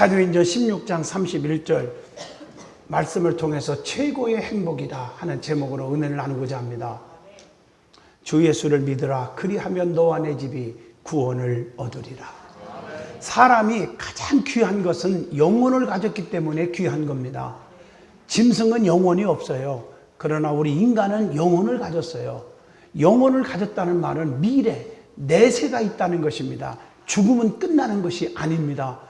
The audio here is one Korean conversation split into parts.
사도행전 16장 31절 말씀을 통해서 최고의 행복이다 하는 제목으로 은혜를 나누고자 합니다. 주 예수를 믿으라. 그리하면 너와 내 집이 구원을 얻으리라. 사람이 가장 귀한 것은 영혼을 가졌기 때문에 귀한 겁니다. 짐승은 영혼이 없어요. 그러나 우리 인간은 영혼을 가졌어요. 영혼을 가졌다는 말은 미래, 내세가 있다는 것입니다. 죽음은 끝나는 것이 아닙니다.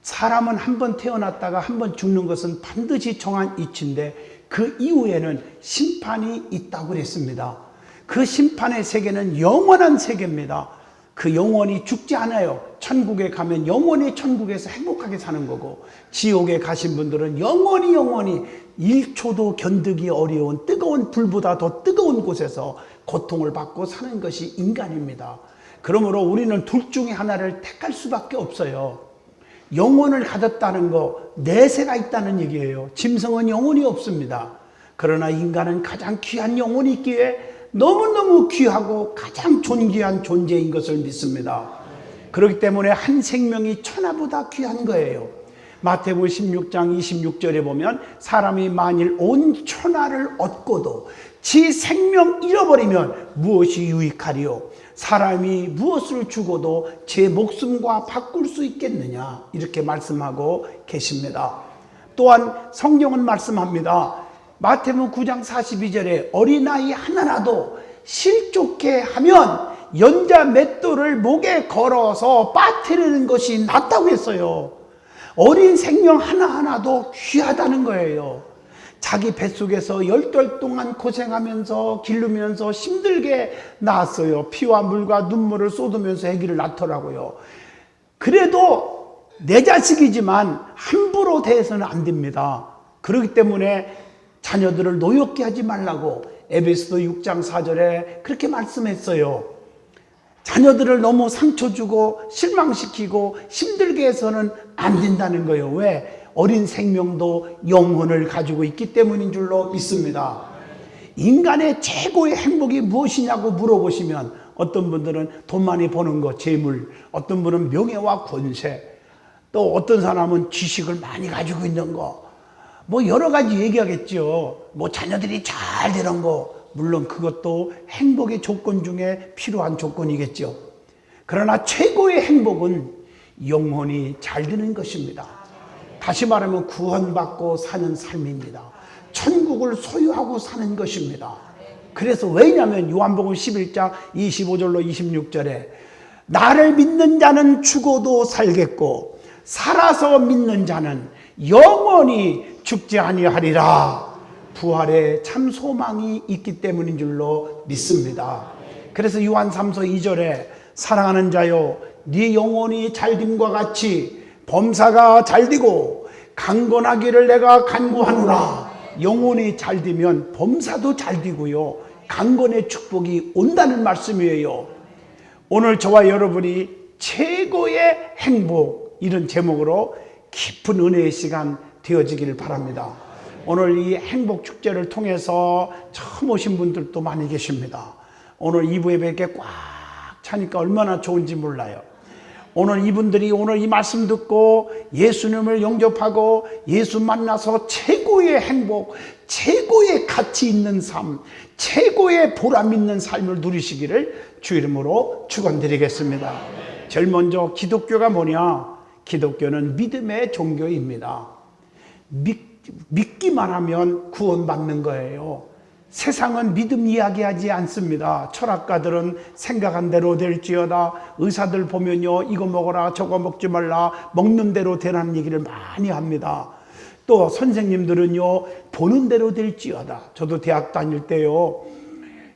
사람은 한 번 태어났다가 한 번 죽는 것은 반드시 정한 이치인데 그 이후에는 심판이 있다고 그랬습니다. 그 심판의 세계는 영원한 세계입니다. 그 영원히 죽지 않아요. 천국에 가면 영원히 천국에서 행복하게 사는 거고, 지옥에 가신 분들은 영원히 1초도 견디기 어려운 뜨거운 불보다 더 뜨거운 곳에서 고통을 받고 사는 것이 인간입니다. 그러므로 우리는 둘 중에 하나를 택할 수밖에 없어요. 영혼을 가졌다는 거, 내세가 있다는 얘기예요. 짐승은 영혼이 없습니다. 그러나 인간은 가장 귀한 영혼이 있기에 너무너무 귀하고 가장 존귀한 존재인 것을 믿습니다. 그렇기 때문에 한 생명이 천하보다 귀한 거예요. 마태복음 16장 26절에 보면 사람이 만일 온 천하를 얻고도 지 생명 잃어버리면 무엇이 유익하리요? 사람이 무엇을 주고도 제 목숨과 바꿀 수 있겠느냐? 이렇게 말씀하고 계십니다. 또한 성경은 말씀합니다. 마태복음 9장 42절에 어린아이 하나라도 실족해 하면 연자 맷돌을 목에 걸어서 빠뜨리는 것이 낫다고 했어요. 어린 생명 하나하나도 귀하다는 거예요. 자기 뱃속에서 10달 동안 고생하면서 기르면서 힘들게 낳았어요. 피와 물과 눈물을 쏟으면서 아기를 낳더라고요. 그래도 내 자식이지만 함부로 대해서는 안 됩니다. 그렇기 때문에 자녀들을 노엽게 하지 말라고 에베소서 6장 4절에 그렇게 말씀했어요. 자녀들을 너무 상처 주고 실망시키고 힘들게 해서는 안 된다는 거예요. 왜? 어린 생명도 영혼을 가지고 있기 때문인 줄로 믿습니다. 인간의 최고의 행복이 무엇이냐고 물어보시면 어떤 분들은 돈 많이 버는 거, 재물, 어떤 분은 명예와 권세, 또 어떤 사람은 지식을 많이 가지고 있는 거, 뭐 여러 가지 얘기하겠죠. 뭐 자녀들이 잘 되는 거, 물론 그것도 행복의 조건 중에 필요한 조건이겠죠. 그러나 최고의 행복은 영혼이 잘 되는 것입니다. 다시 말하면 구원받고 사는 삶입니다. 천국을 소유하고 사는 것입니다. 그래서 왜냐하면 요한복음 11장 25절로 26절에 나를 믿는 자는 죽어도 살겠고 살아서 믿는 자는 영원히 죽지 아니하리라. 부활에 참 소망이 있기 때문인 줄로 믿습니다. 그래서 요한 3서 2절에 사랑하는 자여 네 영혼이 잘됨과 같이 범사가 잘되고 강건하기를 내가 간구하노라. 영혼이 잘되면 범사도 잘되고요, 강건의 축복이 온다는 말씀이에요. 오늘 저와 여러분이 최고의 행복, 이런 제목으로 깊은 은혜의 시간 되어지기를 바랍니다. 오늘 이 행복 축제를 통해서 처음 오신 분들도 많이 계십니다. 오늘 2부 예배에 꽉 차니까 얼마나 좋은지 몰라요. 오늘 이분들이 오늘 이 말씀 듣고 예수님을 영접하고 예수 만나서 최고의 행복, 최고의 가치 있는 삶, 최고의 보람 있는 삶을 누리시기를 주 이름으로 축원드리겠습니다. 제일 먼저 기독교가 뭐냐? 기독교는 믿음의 종교입니다. 믿기만 하면 구원받는 거예요. 세상은 믿음 이야기하지 않습니다. 철학가들은 생각한 대로 될지어다, 의사들 보면요 이거 먹어라 저거 먹지 말라, 먹는 대로 되라는 얘기를 많이 합니다. 또 선생님들은요 보는 대로 될지어다. 저도 대학 다닐 때요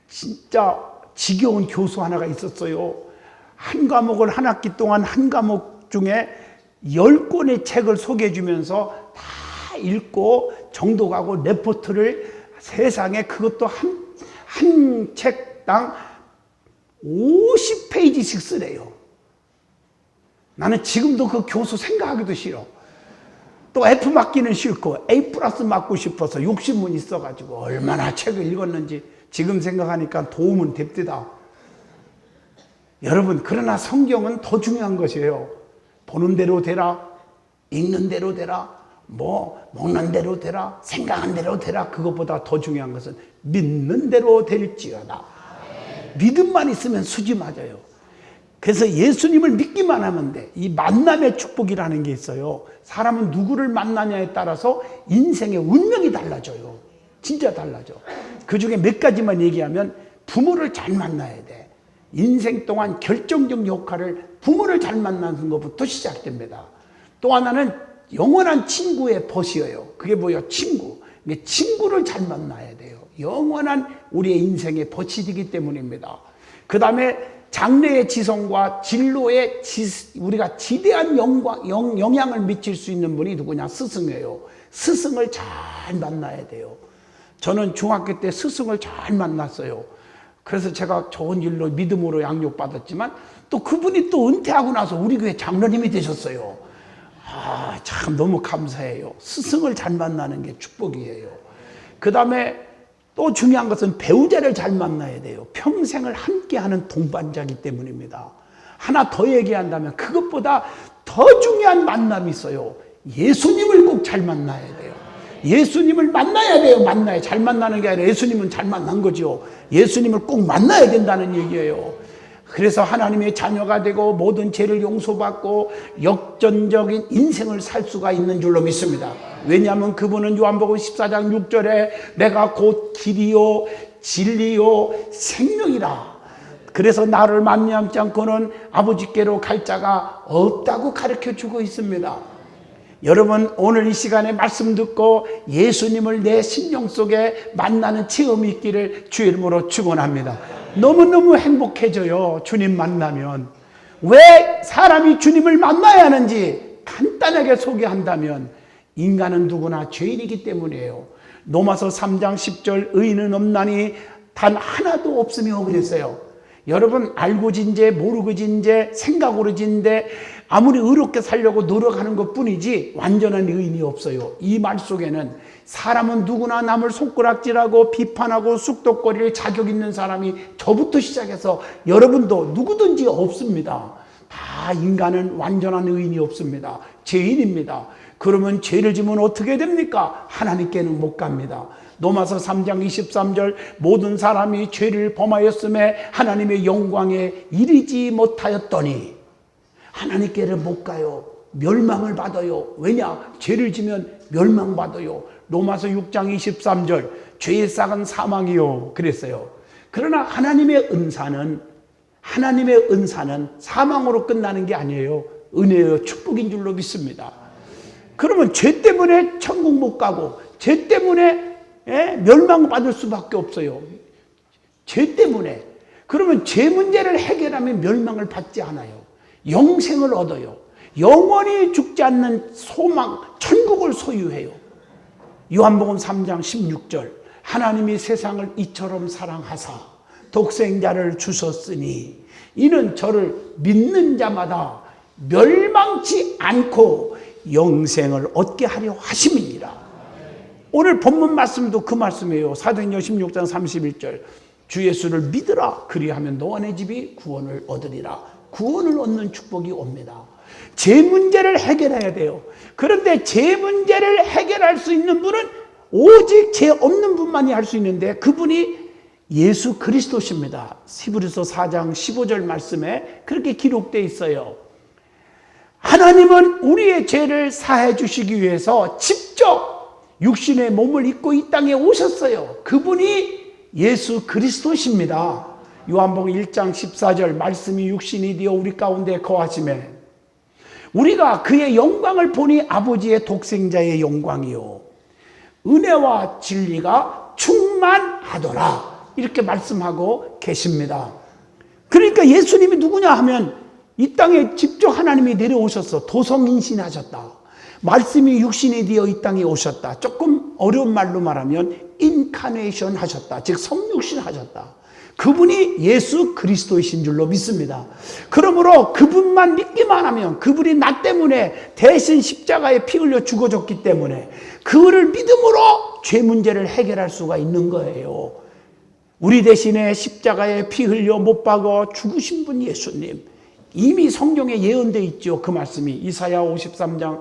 진짜 지겨운 교수 하나가 있었어요. 한 과목을 한 학기 동안 한 과목 중에 10권의 책을 소개해 주면서 다 읽고 정독하고 레포트를 세상에 그것도 한 책당 50페이지씩 쓰래요. 나는 지금도 그 교수 생각하기도 싫어. 또 F 맞기는 싫고 A 플러스 맞고 싶어서 욕심은 있어가지고 얼마나 책을 읽었는지 지금 생각하니까 도움은 됩니다. 여러분, 그러나 성경은 더 중요한 것이에요. 보는 대로 되라. 읽는 대로 되라, 먹는 대로 되라, 생각한 대로 되라. 그것보다 더 중요한 것은 믿는 대로 될지어다. 믿음만 있으면 수지 맞아요. 그래서 예수님을 믿기만 하면 돼. 이 만남의 축복이라는 게 있어요. 사람은 누구를 만나냐에 따라서 인생의 운명이 달라져요. 진짜 달라져. 그 중에 몇 가지만 얘기하면 부모를 잘 만나야 돼. 인생 동안 결정적 역할을 부모를 잘 만나는 것부터 시작됩니다. 또 하나는 영원한 친구의 벗이에요. 그게 뭐예요? 친구. 친구를 잘 만나야 돼요. 영원한 우리의 인생의 벗이 되기 때문입니다. 그 다음에 장래의 지성과 진로에 우리가 지대한 영향을 미칠 수 있는 분이 누구냐? 스승이에요. 스승을 잘 만나야 돼요. 저는 중학교 때 스승을 잘 만났어요. 그래서 제가 좋은 일로 믿음으로 양육받았지만 또 그분이 또 은퇴하고 나서 우리 교회 장로님이 되셨어요. 참 너무 감사해요. 스승을 잘 만나는 게 축복이에요. 그 다음에 또 중요한 것은 배우자를 잘 만나야 돼요. 평생을 함께하는 동반자이기 때문입니다. 하나 더 얘기한다면 그것보다 더 중요한 만남이 있어요. 예수님을 꼭 잘 만나야 돼요. 예수님을 만나야 돼요. 잘 만나는 게 아니라 예수님은 잘 만난 거죠. 예수님을 꼭 만나야 된다는 얘기예요. 그래서 하나님의 자녀가 되고 모든 죄를 용서받고 역전적인 인생을 살 수가 있는 줄로 믿습니다. 왜냐하면 그분은 요한복음 14장 6절에 내가 곧 길이요 진리요 생명이라. 그래서 나를 만미하지 않고는 아버지께로 갈 자가 없다고 가르쳐주고 있습니다. 여러분 오늘 이 시간에 말씀 듣고 예수님을 내 심령 속에 만나는 체험이 있기를 주의 이름으로 축원합니다. 너무너무 행복해져요. 주님 만나면. 왜 사람이 주님을 만나야 하는지 간단하게 소개한다면 인간은 누구나 죄인이기 때문이에요. 로마서 3장 10절 의인은 없나니 단 하나도 없으며 그랬어요. 여러분 알고 진죄 모르고 진죄 생각으로 진죄 아무리 의롭게 살려고 노력하는 것뿐이지 완전한 의인이 없어요. 이 말 속에는 사람은 누구나 남을 손가락질하고 비판하고 쑥덕거릴 자격 있는 사람이 저부터 시작해서 여러분도 누구든지 없습니다. 다 인간은 완전한 의인이 없습니다. 죄인입니다. 그러면 죄를 지면 어떻게 됩니까? 하나님께는 못 갑니다. 로마서 3장 23절 모든 사람이 죄를 범하였음에 하나님의 영광에 이르지 못하였더니 하나님께는 못 가요. 멸망을 받아요. 왜냐? 죄를 지면 멸망받아요. 로마서 6장 23절 죄의 싹은 사망이요 그랬어요. 그러나 하나님의 은사는 사망으로 끝나는 게 아니에요. 은혜요 축복인 줄로 믿습니다. 그러면 죄 때문에 천국 못 가고 죄 때문에 멸망받을 수밖에 없어요. 죄 때문에. 그러면 죄 문제를 해결하면 멸망을 받지 않아요. 영생을 얻어요. 영원히 죽지 않는 소망, 천국을 소유해요. 요한복음 3장 16절 하나님이 세상을 이처럼 사랑하사 독생자를 주셨으니 이는 저를 믿는 자마다 멸망치 않고 영생을 얻게 하려 하심이니라. 오늘 본문 말씀도 그 말씀이에요. 사도행전 16장 31절 주 예수를 믿으라 그리하면 너와 내 집이 구원을 얻으리라. 구원을 얻는 축복이 옵니다. 제 문제를 해결해야 돼요. 그런데 제 문제를 해결할 수 있는 분은 오직 죄 없는 분만이 할 수 있는데 그분이 예수 그리스도십니다. 히브리서 4장 15절 말씀에 그렇게 기록되어 있어요. 하나님은 우리의 죄를 사해 주시기 위해서 직접 육신의 몸을 입고 이 땅에 오셨어요. 그분이 예수 그리스도십니다. 요한복음 1장 14절 말씀이 육신이 되어 우리 가운데 거하심에 우리가 그의 영광을 보니 아버지의 독생자의 영광이요 은혜와 진리가 충만하더라 이렇게 말씀하고 계십니다. 그러니까 예수님이 누구냐 하면 이 땅에 직접 하나님이 내려오셔서 도성인신하셨다. 말씀이 육신이 되어 이 땅에 오셨다. 조금 어려운 말로 말하면 인카네이션 하셨다. 즉 성육신 하셨다. 그분이 예수 그리스도이신 줄로 믿습니다. 그러므로 그분만 믿기만 하면 그분이 나 때문에 대신 십자가에 피 흘려 죽어졌기 때문에 그를 믿음으로 죄 문제를 해결할 수가 있는 거예요. 우리 대신에 십자가에 피 흘려 못 박아 죽으신 분 예수님 이미 성경에 예언되어 있죠. 그 말씀이 이사야 53장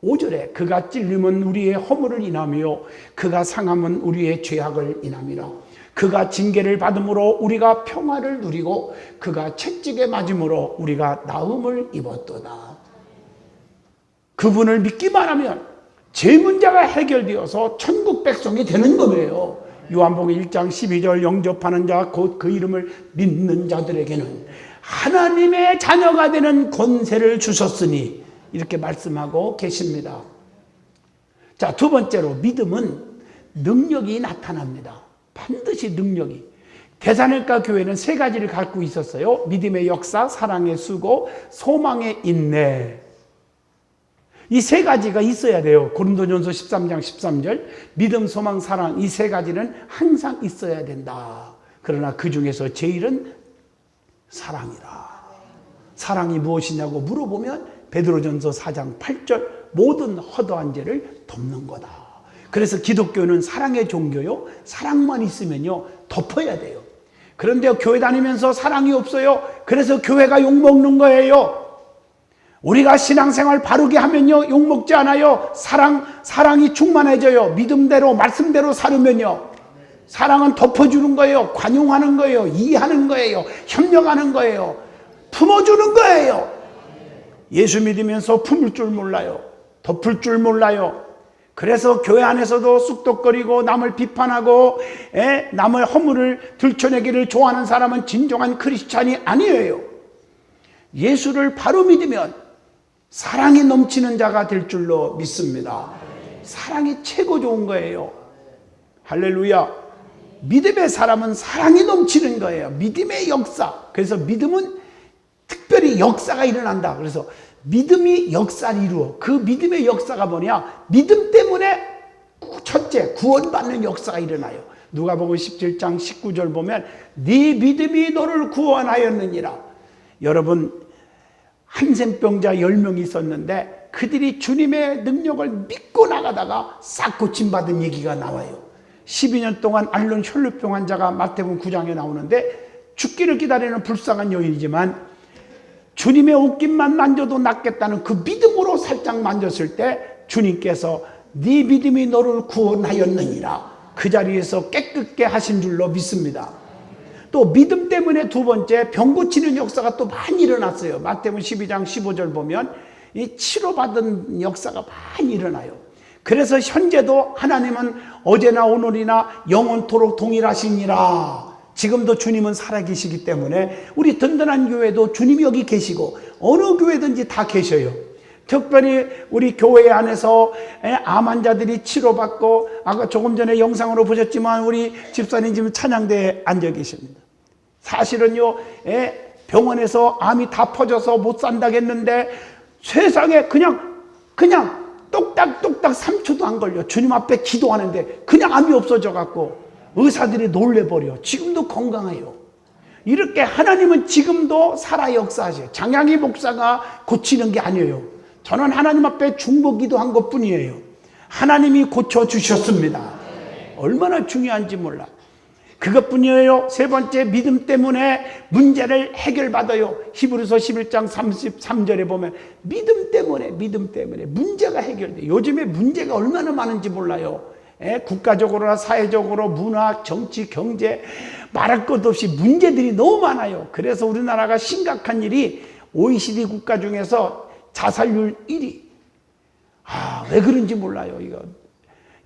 5절에 그가 찔림은 우리의 허물을 인하며 그가 상함은 우리의 죄악을 인함이라. 그가 징계를 받음으로 우리가 평화를 누리고 그가 채찍에 맞음으로 우리가 나음을 입었도다. 그분을 믿기만 하면 제 문제가 해결되어서 천국 백성이 되는 거예요. 요한복음 1장 12절 영접하는 자 곧 그 이름을 믿는 자들에게는 하나님의 자녀가 되는 권세를 주셨으니 이렇게 말씀하고 계십니다. 자, 두 번째로 믿음은 능력이 나타납니다. 반드시 능력이. 데살로니가 교회는 세 가지를 갖고 있었어요. 믿음의 역사, 사랑의 수고, 소망의 인내. 이 세 가지가 있어야 돼요. 고린도전서 13장 13절 믿음, 소망, 사랑 이 세 가지는 항상 있어야 된다. 그러나 그 중에서 제일은 사랑이라. 사랑이 무엇이냐고 물어보면 베드로전서 4장 8절 모든 허다한 죄를 덮는 거다. 그래서 기독교는 사랑의 종교요. 사랑만 있으면요 덮어야 돼요. 그런데 교회 다니면서 사랑이 없어요. 그래서 교회가 욕먹는 거예요. 우리가 신앙생활 바르게 하면요 욕먹지 않아요. 사랑이 충만해져요. 믿음대로 말씀대로 살으면요 사랑은 덮어주는 거예요. 관용하는 거예요. 이해하는 거예요. 협력하는 거예요. 품어주는 거예요. 예수 믿으면서 품을 줄 몰라요. 덮을 줄 몰라요. 그래서 교회 안에서도 쑥덕거리고 남을 비판하고 남의 허물을 들춰내기를 좋아하는 사람은 진정한 크리스찬이 아니에요. 예수를 바로 믿으면 사랑이 넘치는 자가 될 줄로 믿습니다. 사랑이 최고 좋은 거예요. 할렐루야. 믿음의 사람은 사랑이 넘치는 거예요. 믿음의 역사. 그래서 믿음은 특별히 역사가 일어난다. 그래서 믿음이 역사를 이루어. 그 믿음의 역사가 뭐냐? 믿음 때문에 첫째 구원받는 역사가 일어나요. 누가복음 17장 19절 보면 네 믿음이 너를 구원하였느니라. 여러분 한센병자 10명이 있었는데 그들이 주님의 능력을 믿고 나가다가 싹 고침받은 얘기가 나와요. 12년 동안 앓는 혈루병 환자가 마태복음 9장에 나오는데 죽기를 기다리는 불쌍한 여인이지만 주님의 옷깃만 만져도 낫겠다는 그 믿음으로 살짝 만졌을 때 주님께서 네 믿음이 너를 구원하였느니라. 그 자리에서 깨끗게 하신 줄로 믿습니다. 또 믿음 때문에 두 번째 병 고치는 역사가 또 많이 일어났어요. 마태복음 12장 15절 보면 이 치료받은 역사가 많이 일어나요. 그래서 현재도 하나님은 어제나 오늘이나 영원토록 동일하시니라. 지금도 주님은 살아계시기 때문에 우리 든든한 교회도 주님이 여기 계시고 어느 교회든지 다 계셔요. 특별히 우리 교회 안에서 암 환자들이 치료받고 아까 조금 전에 영상으로 보셨지만 우리 집사님 지금 찬양대에 앉아 계십니다. 사실은요 병원에서 암이 다 퍼져서 못 산다겠는데 세상에 그냥 똑딱똑딱 3초도 안 걸려. 주님 앞에 기도하는데 그냥 암이 없어져 갖고 의사들이 놀래버려. 지금도 건강해요. 이렇게 하나님은 지금도 살아 역사하셔요. 장양희 목사가 고치는 게 아니에요. 저는 하나님 앞에 중보기도한 것뿐이에요. 하나님이 고쳐주셨습니다. 얼마나 중요한지 몰라. 그것뿐이에요. 세 번째 믿음 때문에 문제를 해결받아요. 히브리서 11장 33절에 보면 믿음 때문에 문제가 해결돼요. 요즘에 문제가 얼마나 많은지 몰라요. 국가적으로나 사회적으로 문화, 정치, 경제 말할 것 없이 문제들이 너무 많아요. 그래서 우리나라가 심각한 일이 OECD 국가 중에서 자살률 1위. 왜 그런지 몰라요. 이거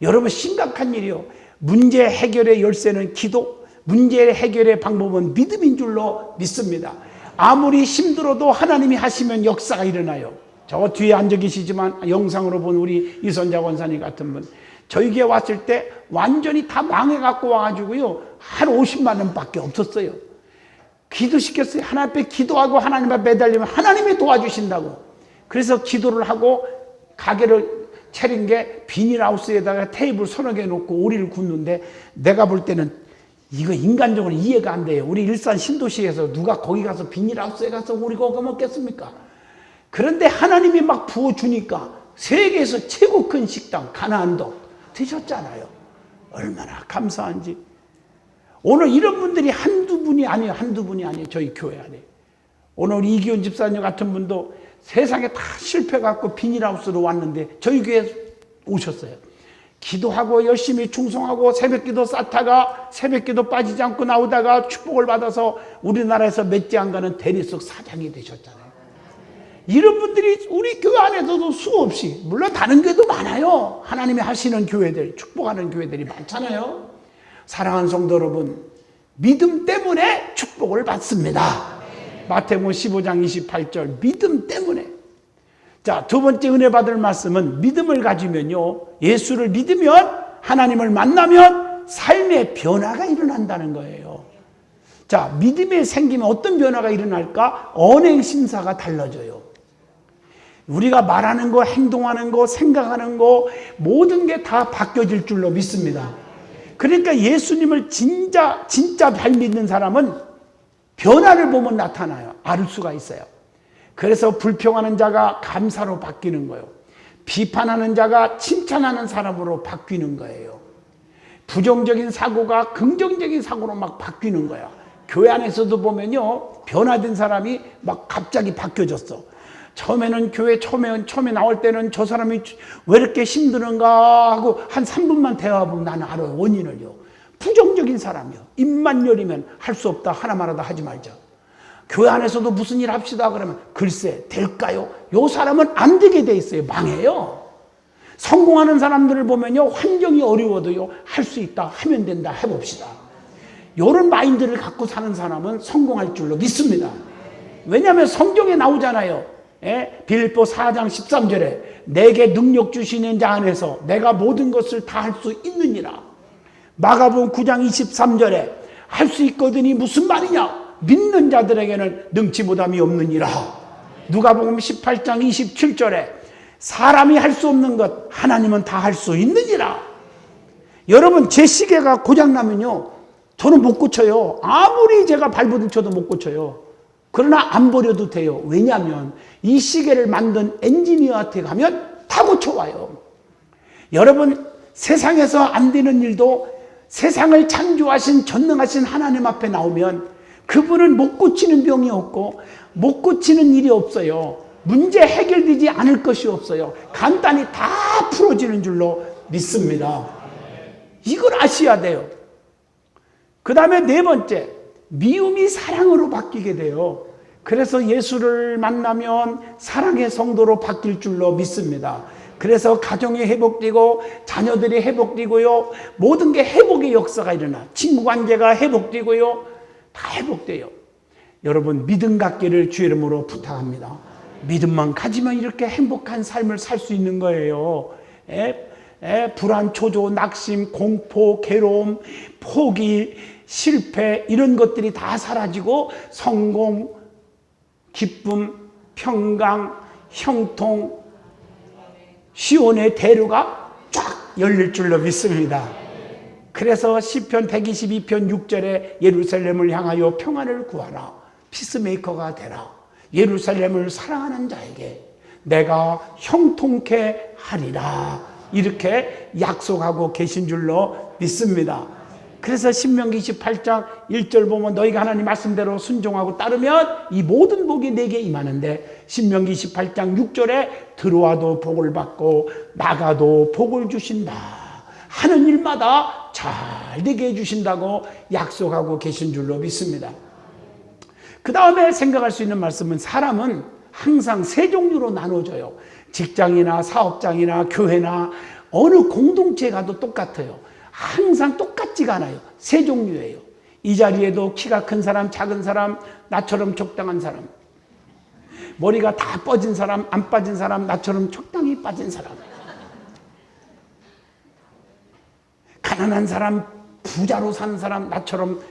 여러분 심각한 일이요. 문제 해결의 열쇠는 기도, 문제 해결의 방법은 믿음인 줄로 믿습니다. 아무리 힘들어도 하나님이 하시면 역사가 일어나요. 저 뒤에 앉아 계시지만 영상으로 본 우리 이선자 원사님 같은 분, 저희 교회 왔을 때 완전히 다 망해갖고 와가지고요 한 50만 원밖에 없었어요. 기도시켰어요. 하나님 앞에 기도하고 하나님 앞에 매달리면 하나님이 도와주신다고. 그래서 기도를 하고 가게를 차린 게 비닐하우스에다가 테이블 서너 개 놓고 오리를 굽는데 내가 볼 때는 이거 인간적으로 이해가 안 돼요. 우리 일산 신도시에서 누가 거기 가서 비닐하우스에 가서 오리 구워 먹겠습니까? 그런데 하나님이 막 부어주니까 세계에서 최고 큰 식당 가나안도 드셨잖아요. 얼마나 감사한지. 오늘 이런 분들이 한두 분이 아니에요. 저희 교회 안에. 오늘 이기훈 집사님 같은 분도 세상에 다 실패갖고 비닐하우스로 왔는데 저희 교회에 오셨어요. 기도하고 열심히 충성하고 새벽기도 쌓다가 새벽기도 빠지지 않고 나오다가 축복을 받아서 우리나라에서 몇 지 안 가는 대리석 사장이 되셨잖아요. 이런 분들이 우리 교회 안에서도 수없이, 물론 다른 교회도 많아요. 하나님이 하시는 교회들, 축복하는 교회들이 많잖아요. 사랑하는 성도 여러분, 믿음 때문에 축복을 받습니다. 마태복음 15장 28절, 믿음 때문에. 자, 두 번째 은혜 받을 말씀은 믿음을 가지면요, 예수를 믿으면, 하나님을 만나면 삶의 변화가 일어난다는 거예요. 자, 믿음이 생기면 어떤 변화가 일어날까? 언행 심사가 달라져요. 우리가 말하는 거, 행동하는 거, 생각하는 거, 모든 게 다 바뀌어질 줄로 믿습니다. 그러니까 예수님을 진짜 잘 믿는 사람은 변화를 보면 나타나요. 알 수가 있어요. 그래서 불평하는 자가 감사로 바뀌는 거예요. 비판하는 자가 칭찬하는 사람으로 바뀌는 거예요. 부정적인 사고가 긍정적인 사고로 막 바뀌는 거야. 교회 안에서도 보면요, 변화된 사람이 막 갑자기 바뀌어졌어. 처음에는 교회 처음에 나올 때는 저 사람이 왜 이렇게 힘드는가 하고 한 3분만 대화해보면 나는 알아요, 원인을요. 부정적인 사람이요. 입만 열리면 할 수 없다, 하나만 하다 하지 말자. 교회 안에서도 무슨 일 합시다 그러면 글쎄 될까요? 요 사람은 안 되게 돼 있어요. 망해요. 성공하는 사람들을 보면요, 환경이 어려워도요, 할 수 있다, 하면 된다, 해봅시다. 요런 마인드를 갖고 사는 사람은 성공할 줄로 믿습니다. 왜냐하면 성경에 나오잖아요. 빌립보 4장 13절에 내게 능력 주시는 자 안에서 내가 모든 것을 다 할 수 있느니라. 마가복음 9장 23절에 할 수 있거든이 무슨 말이냐? 믿는 자들에게는 능치 못함이 없느니라. 누가복음 18장 27절에 사람이 할 수 없는 것 하나님은 다 할 수 있느니라. 여러분, 제 시계가 고장나면요, 저는 못 고쳐요. 아무리 제가 발버둥 쳐도 못 고쳐요. 그러나 안 버려도 돼요. 왜냐하면 이 시계를 만든 엔지니어한테 가면 다 고쳐와요. 여러분, 세상에서 안 되는 일도 세상을 창조하신 전능하신 하나님 앞에 나오면 그분은 못 고치는 병이 없고 못 고치는 일이 없어요. 문제 해결되지 않을 것이 없어요. 간단히 다 풀어지는 줄로 믿습니다. 이걸 아셔야 돼요. 그 다음에 네 번째, 미움이 사랑으로 바뀌게 돼요. 그래서 예수를 만나면 사랑의 성도로 바뀔 줄로 믿습니다. 그래서 가정이 회복되고 자녀들이 회복되고요, 모든 게 회복의 역사가 일어나. 친구 관계가 회복되고요, 다 회복돼요. 여러분, 믿음 갖기를 주의 이름으로 부탁합니다. 믿음만 가지면 이렇게 행복한 삶을 살 수 있는 거예요. 불안, 초조, 낙심, 공포, 괴로움, 포기, 실패, 이런 것들이 다 사라지고 성공, 기쁨, 평강, 형통, 시온의 대로가 쫙 열릴 줄로 믿습니다. 그래서 시편 122편 6절에 예루살렘을 향하여 평안을 구하라. 피스메이커가 되라. 예루살렘을 사랑하는 자에게 내가 형통케 하리라. 이렇게 약속하고 계신 줄로 믿습니다. 그래서 신명기 28장 1절 보면 너희가 하나님 말씀대로 순종하고 따르면 이 모든 복이 내게 임하는데, 신명기 28장 6절에 들어와도 복을 받고 나가도 복을 주신다. 하는 일마다 잘 되게 해주신다고 약속하고 계신 줄로 믿습니다. 그 다음에 생각할 수 있는 말씀은 사람은 항상 세 종류로 나눠져요. 직장이나 사업장이나 교회나 어느 공동체에 가도 똑같아요. 항상 똑같지가 않아요. 세 종류예요. 이 자리에도 키가 큰 사람, 작은 사람, 나처럼 적당한 사람, 머리가 다 빠진 사람, 안 빠진 사람, 나처럼 적당히 빠진 사람, 가난한 사람, 부자로 사는 사람, 나처럼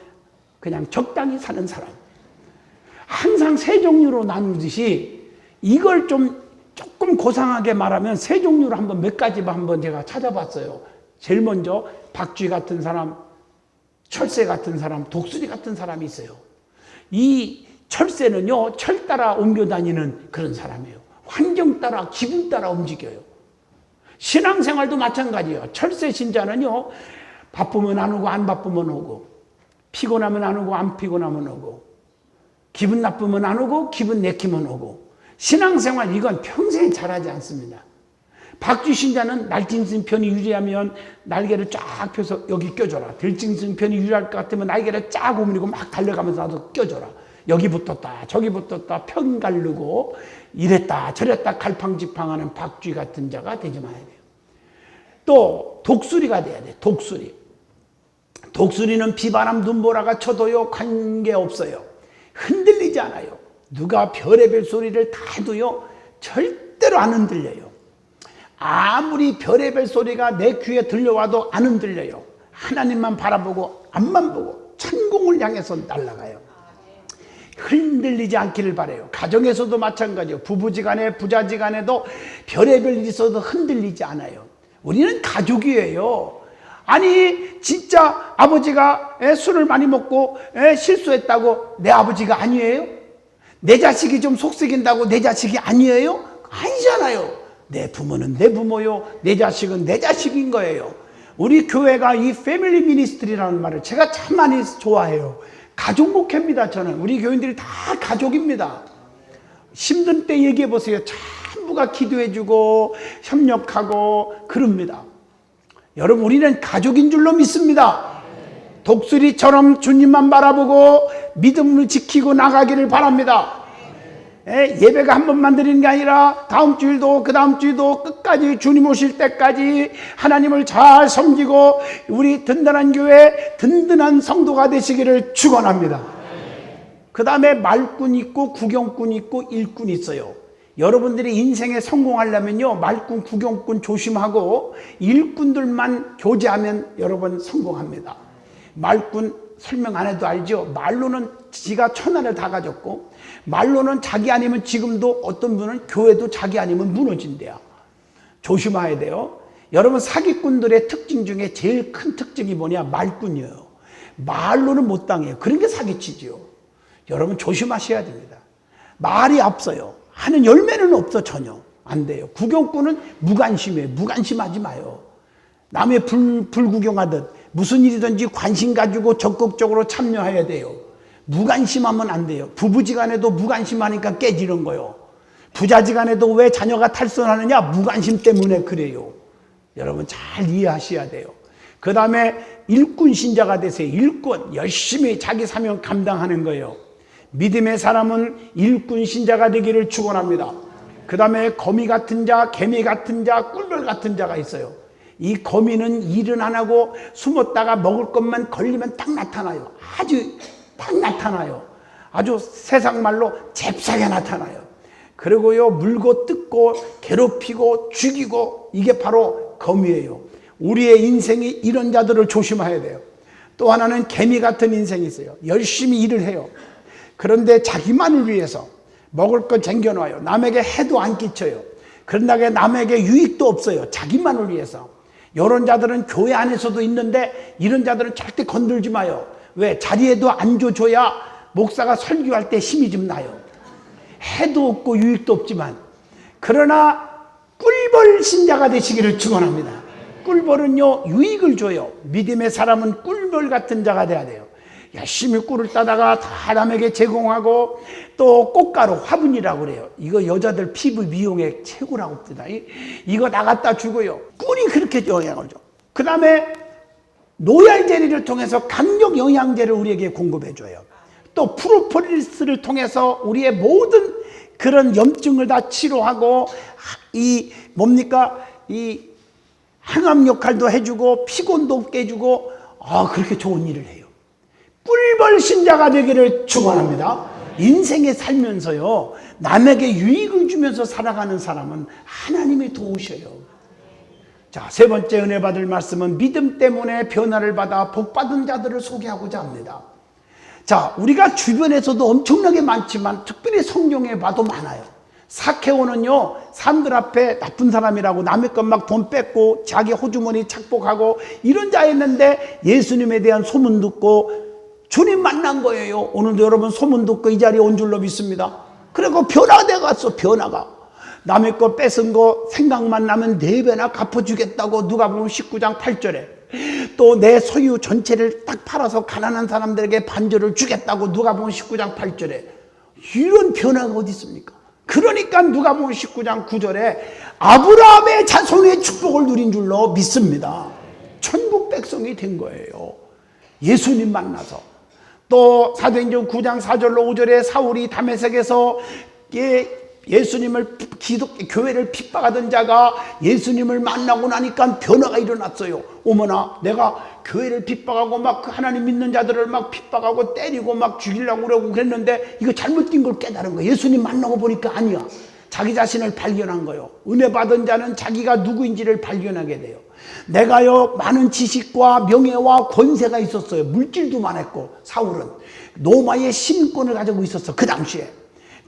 그냥 적당히 사는 사람. 항상 세 종류로 나누듯이 이걸 조금 고상하게 말하면 세 종류로 한번 몇 가지만 한번 제가 찾아봤어요. 제일 먼저 박쥐 같은 사람, 철새 같은 사람, 독수리 같은 사람이 있어요. 이 철새는요, 철 따라 옮겨 다니는 그런 사람이에요. 환경 따라, 기분 따라 움직여요. 신앙생활도 마찬가지예요. 철새 신자는요, 바쁘면 안 오고 안 바쁘면 오고, 피곤하면 안 오고 안 피곤하면 오고, 기분 나쁘면 안 오고 기분 내키면 오고, 신앙생활 이건 평생 잘하지 않습니다. 박쥐 신자는 날짐승 편이 유리하면 날개를 쫙 펴서 여기 껴줘라. 들짐승 편이 유리할 것 같으면 날개를 쫙 오므리고 막 달려가면서 나도 껴줘라. 여기 붙었다 저기 붙었다 편 가르고 이랬다 저랬다 갈팡질팡하는 박쥐 같은 자가 되지 말아야 돼요. 또 독수리가 돼야 돼. 독수리는 비바람 눈보라가 쳐도요 관계없어요. 흔들리지 않아요. 누가 별의별 소리를 다 해도요 절대로 안 흔들려요. 아무리 별의별 소리가 내 귀에 들려와도 안 흔들려요. 하나님만 바라보고 앞만 보고 천공을 향해서 날아가요. 흔들리지 않기를 바라요. 가정에서도 마찬가지예요. 부부지간에 부자지간에도 별의별 일이 있어도 흔들리지 않아요. 우리는 가족이에요. 아니 진짜 아버지가 술을 많이 먹고 실수했다고 내 아버지가 아니에요? 내 자식이 좀 속썩인다고 내 자식이 아니에요? 아니잖아요. 내 부모는 내 부모요, 내 자식은 내 자식인 거예요. 우리 교회가 이 패밀리 미니스트리라는 말을 제가 참 많이 좋아해요. 가족 목회입니다. 저는 우리 교인들이 다 가족입니다. 힘든 때 얘기해 보세요. 전부가 기도해주고 협력하고 그럽니다. 여러분 우리는 가족인 줄로 믿습니다. 독수리처럼 주님만 바라보고 믿음을 지키고 나가기를 바랍니다. 예배가 한 번만 드리는 게 아니라 다음 주일도 그 다음 주일도 끝까지 주님 오실 때까지 하나님을 잘 섬기고 우리 든든한 교회 든든한 성도가 되시기를 축원합니다. 그 다음에 말꾼 있고 구경꾼 있고 일꾼 있어요. 여러분들이 인생에 성공하려면요 말꾼 구경꾼 조심하고 일꾼들만 교제하면 여러분 성공합니다. 말꾼 설명 안 해도 알죠. 말로는 지가 천하를 다 가졌고 말로는 자기 아니면 지금도 어떤 분은 교회도 자기 아니면 무너진대요. 조심해야 돼요. 여러분 사기꾼들의 특징 중에 제일 큰 특징이 뭐냐? 말꾼이에요. 말로는 못 당해요. 그런 게 사기치지요. 여러분 조심하셔야 됩니다. 말이 앞서요. 하는 열매는 없어. 전혀 안 돼요. 구경꾼은 무관심해요. 무관심하지 마요. 남의 불 구경하듯 무슨 일이든지 관심 가지고 적극적으로 참여해야 돼요. 무관심하면 안 돼요. 부부지간에도 무관심하니까 깨지는 거예요. 부자지간에도 왜 자녀가 탈선하느냐? 무관심 때문에 그래요. 여러분 잘 이해하셔야 돼요. 그 다음에 일꾼 신자가 되세요. 일꾼 열심히 자기 사명 감당하는 거예요. 믿음의 사람은 일꾼 신자가 되기를 축원합니다. 그 다음에 거미 같은 자, 개미 같은 자, 꿀벌 같은 자가 있어요. 이 거미는 일은 안 하고 숨었다가 먹을 것만 걸리면 딱 나타나요. 아주 딱 나타나요. 아주 세상 말로 잽싸게 나타나요. 그리고요 물고 뜯고 괴롭히고 죽이고 이게 바로 거미예요. 우리의 인생이 이런 자들을 조심해야 돼요. 또 하나는 개미 같은 인생이 있어요. 열심히 일을 해요. 그런데 자기만을 위해서 먹을 것 챙겨놔요. 남에게 해도 안 끼쳐요. 그런다고 남에게 유익도 없어요. 자기만을 위해서. 이런 자들은 교회 안에서도 있는데 이런 자들은 절대 건들지 마요. 왜? 자리에도 앉아줘야 목사가 설교할 때 힘이 좀 나요. 해도 없고 유익도 없지만. 그러나 꿀벌 신자가 되시기를 축원합니다. 꿀벌은요 유익을 줘요. 믿음의 사람은 꿀벌 같은 자가 돼야 돼요. 열심히 꿀을 따다가 다 남에게 제공하고 또 꽃가루 화분이라고 그래요. 이거 여자들 피부 미용에 최고라고 합니다. 이거 나갔다 주고요. 꿀이 그렇게 영향을 줘. 그 다음에 노얄제리를 통해서 강력 영양제를 우리에게 공급해 줘요. 또 프로폴리스를 통해서 우리의 모든 그런 염증을 다 치료하고 이 항암 역할도 해주고 피곤도 없게 해주고 그렇게 좋은 일을 해요. 꿀벌 신자가 되기를 축원합니다. 인생에 살면서요 남에게 유익을 주면서 살아가는 사람은 하나님이 도우셔요. 자, 세 번째 은혜 받을 말씀은 믿음 때문에 변화를 받아 복 받은 자들을 소개하고자 합니다. 자, 우리가 주변에서도 엄청나게 많지만 특별히 성경에 봐도 많아요. 사케오는요 사람들 앞에 나쁜 사람이라고 남의 것 막 돈 뺏고 자기 호주머니 착복하고 이런 자였는데 예수님에 대한 소문 듣고 주님 만난 거예요. 오늘도 여러분 소문 듣고 이 자리에 온 줄로 믿습니다. 그리고 변화돼 갔어. 변화가 남의 거 뺏은 거 생각만 나면 4배나 갚아주겠다고 누가복음 19장 8절에 또 내 소유 전체를 딱 팔아서 가난한 사람들에게 반절을 주겠다고 누가복음 19장 8절에 이런 변화가 어디 있습니까? 그러니까 누가복음 19장 9절에 아브라함의 자손의 축복을 누린 줄로 믿습니다. 천국 백성이 된 거예요. 예수님 만나서. 또 사도행전 9장 4절로 5절에 사울이 다메섹에서 예수님을 교회를 핍박하던 자가 예수님을 만나고 나니까 변화가 일어났어요. 어머나, 내가 교회를 핍박하고 막 하나님 믿는 자들을 막 핍박하고 때리고 막 죽이려고 그러고 그랬는데 이거 잘못된 걸 깨달은 거예요. 예수님 만나고 보니까 아니야. 자기 자신을 발견한 거예요. 은혜 받은 자는 자기가 누구인지를 발견하게 돼요. 내가요, 많은 지식과 명예와 권세가 있었어요. 물질도 많았고, 사울은 로마의 시민권을 가지고 있었어, 그 당시에.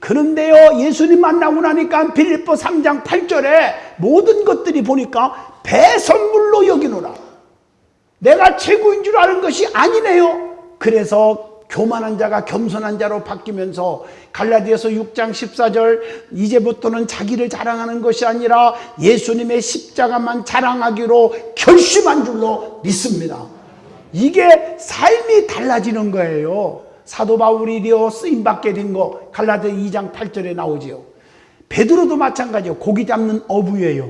그런데요, 예수님 만나고 나니까 빌립보 3장 8절에 모든 것들이 보니까 배선물로 여기노라. 내가 최고인 줄 아는 것이 아니네요. 그래서 교만한 자가 겸손한 자로 바뀌면서 갈라디아서 6장 14절 이제부터는 자기를 자랑하는 것이 아니라 예수님의 십자가만 자랑하기로 결심한 줄로 믿습니다. 이게 삶이 달라지는 거예요. 사도 바울이요 쓰임받게 된 거 갈라디아 2장 8절에 나오지요. 베드로도 마찬가지예요. 고기 잡는 어부예요.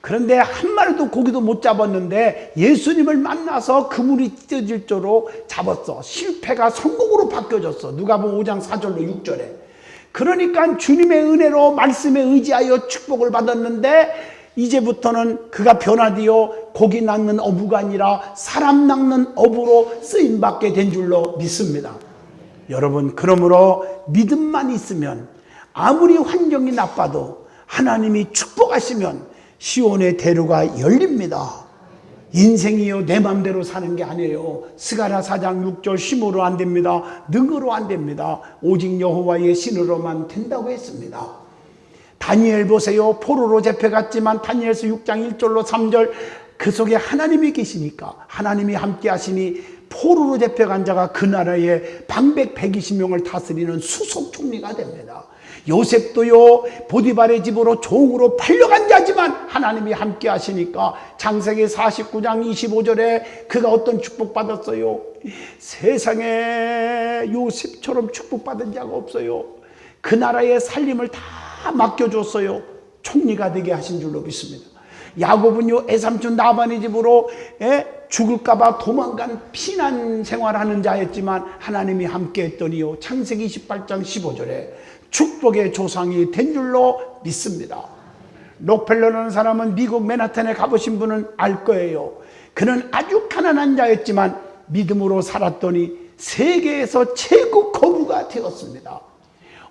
그런데 한 마리도 고기도 못 잡았는데 예수님을 만나서 그물이 찢어질 정도로 잡았어. 실패가 성공으로 바뀌어졌어. 누가복음 5장 4절로 6절에. 그러니까 주님의 은혜로 말씀에 의지하여 축복을 받았는데 이제부터는 그가 변화되어 고기 낚는 어부가 아니라 사람 낚는 어부로 쓰임받게 된 줄로 믿습니다. 여러분, 그러므로 믿음만 있으면 아무리 환경이 나빠도 하나님이 축복하시면 시온의 대로가 열립니다. 인생이요 내 맘대로 사는 게 아니에요. 스가랴 4장 6절 힘으로 안 됩니다. 능으로 안 됩니다. 오직 여호와의 신으로만 된다고 했습니다. 다니엘 보세요. 포로로 잡혀갔지만 다니엘서 6장 1절로 3절 그 속에 하나님이 계시니까 하나님이 함께 하시니 포로로 잡혀간 자가 그 나라에 방백 120명을 다스리는 수석 총리가 됩니다. 요셉도요 보디발의 집으로 종으로 팔려간 자지만 하나님이 함께 하시니까 창세기 49장 25절에 그가 어떤 축복받았어요? 세상에 요셉처럼 축복받은 자가 없어요. 그 나라의 살림을 다 맡겨줬어요. 총리가 되게 하신 줄로 믿습니다. 야곱은요 애삼촌 라반의 집으로 죽을까봐 도망간 피난 생활하는 자였지만 하나님이 함께 했더니요 창세기 28장 15절에 축복의 조상이 된 줄로 믿습니다. 록펠러라는 사람은 미국 맨하탄에 가보신 분은 알 거예요. 그는 아주 가난한 자였지만 믿음으로 살았더니 세계에서 최고 거부가 되었습니다.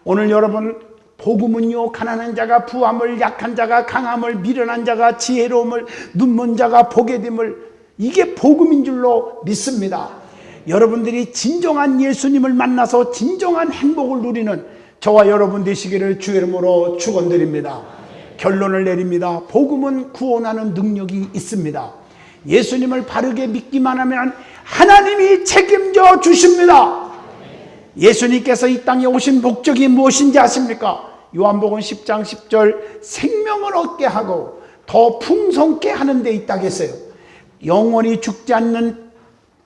오늘 여러분 복음은요 가난한 자가 부함을, 약한 자가 강함을, 미련한 자가 지혜로움을, 눈먼 자가 보게 됨을, 이게 복음인 줄로 믿습니다. 여러분들이 진정한 예수님을 만나서 진정한 행복을 누리는 저와 여러분 되시기를 주의 이름으로 축원드립니다. 결론을 내립니다. 복음은 구원하는 능력이 있습니다. 예수님을 바르게 믿기만 하면 하나님이 책임져 주십니다. 예수님께서 이 땅에 오신 목적이 무엇인지 아십니까? 요한복음 10장 10절 생명을 얻게 하고 더 풍성케 하는 데 있다고 했어요. 영원히 죽지 않는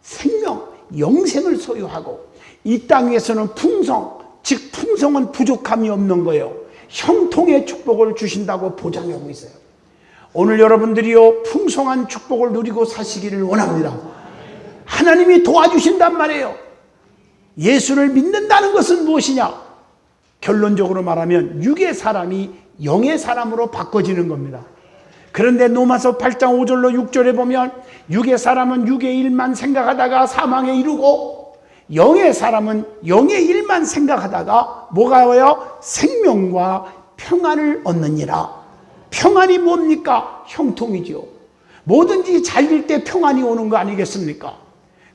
생명, 영생을 소유하고 이 땅 위에서는 풍성, 즉 풍성은 부족함이 없는 거예요. 형통의 축복을 주신다고 보장하고 있어요. 오늘 여러분들이요 풍성한 축복을 누리고 사시기를 원합니다. 하나님이 도와주신단 말이에요. 예수를 믿는다는 것은 무엇이냐? 결론적으로 말하면 육의 사람이 영의 사람으로 바꿔지는 겁니다. 그런데 로마서 8장 5절로 6절에 보면 육의 사람은 육의 일만 생각하다가 사망에 이르고 영의 사람은 영의 일만 생각하다가 뭐가 와요? 생명과 평안을 얻느니라. 평안이 뭡니까? 형통이죠. 뭐든지 잘 될 때 평안이 오는 거 아니겠습니까?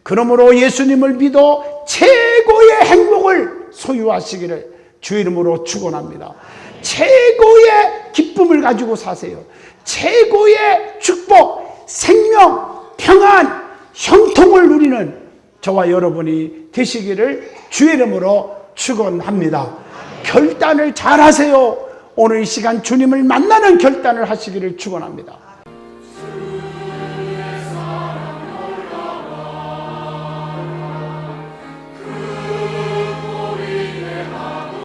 그러므로 예수님을 믿어 최고의 행복을 소유하시기를 주의 이름으로 축원합니다. 최고의 기쁨을 가지고 사세요. 최고의 축복, 생명, 평안, 형통을 누리는 저와 여러분이 되시기를 주의 이름으로 축원합니다. 결단을 잘 하세요. 오늘 이 시간 주님을 만나는 결단을 하시기를 축원합니다.